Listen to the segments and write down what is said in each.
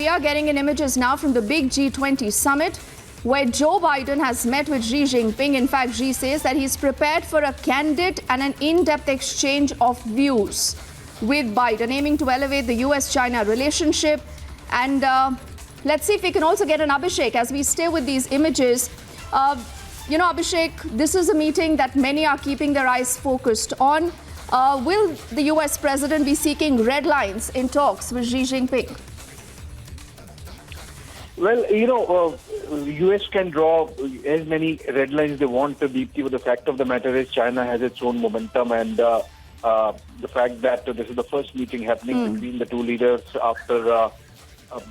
are getting in images now from the big G20 summit, where Joe Biden has met with Xi Jinping. In fact, Xi says that he's prepared for a candid and an in-depth exchange of views with Biden, aiming to elevate the US-China relationship. And let's see if we can also get an Abhishek as we stay with these images. Abhishek, this is a meeting that many are keeping their eyes focused on. Will the US president be seeking red lines in talks with Xi Jinping? Well, the U.S. can draw as many red lines they want to Deepti, but the fact of the matter is China has its own momentum, and the fact that this is the first meeting happening between the two leaders after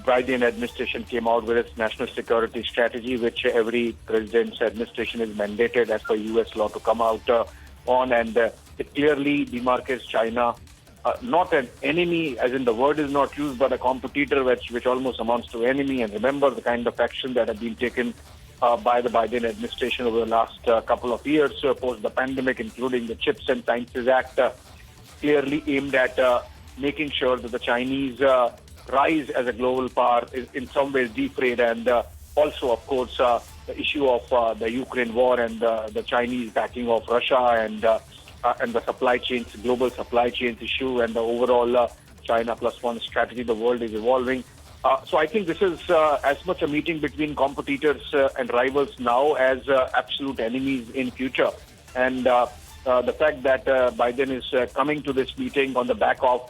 Biden administration came out with its national security strategy, which every president's administration is mandated as per U.S. law to come out on, and it clearly demarcates China. Not an enemy, as in the word is not used, but a competitor, which almost amounts to enemy. And remember the kind of action that have been taken by the Biden administration over the last couple of years post the pandemic, including the Chips and Sciences Act, clearly aimed at making sure that the Chinese rise as a global power is in some ways defrayed. And also, of course, the issue of the Ukraine war and the Chinese backing of Russia and the supply chains, global supply chains issue, and the overall China plus one strategy the world is evolving. So I think this is as much a meeting between competitors and rivals now as absolute enemies in future. And the fact that Biden is coming to this meeting on the back of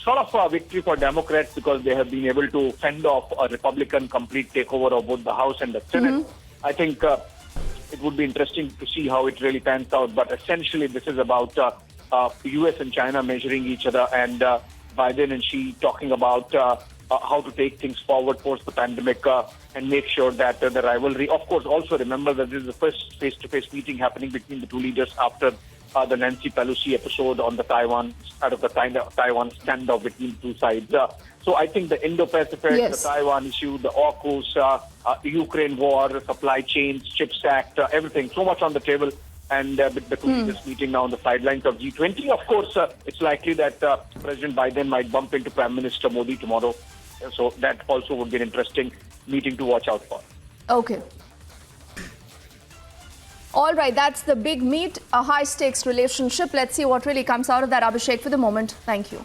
sort of a victory for Democrats because they have been able to fend off a Republican complete takeover of both the House and the Senate. I think it would be interesting to see how it really pans out. But essentially, this is about U.S. and China measuring each other, and Biden and Xi talking about how to take things forward post the pandemic and make sure that the rivalry. Of course, also remember that this is the first face-to-face meeting happening between the two leaders after the Nancy Pelosi episode on the Taiwan standoff between two sides. So I think the Indo-Pacific, the Taiwan issue, the AUKUS, Ukraine war, supply chains, CHIPS Act, everything, so much on the table. And with the two leaders meeting now on the sidelines of G20, of course, it's likely that President Biden might bump into Prime Minister Modi tomorrow. So that also would be an interesting meeting to watch out for. Okay. All right, that's the big meet, a high-stakes relationship. Let's see what really comes out of that, Abhishek. For the moment, thank you.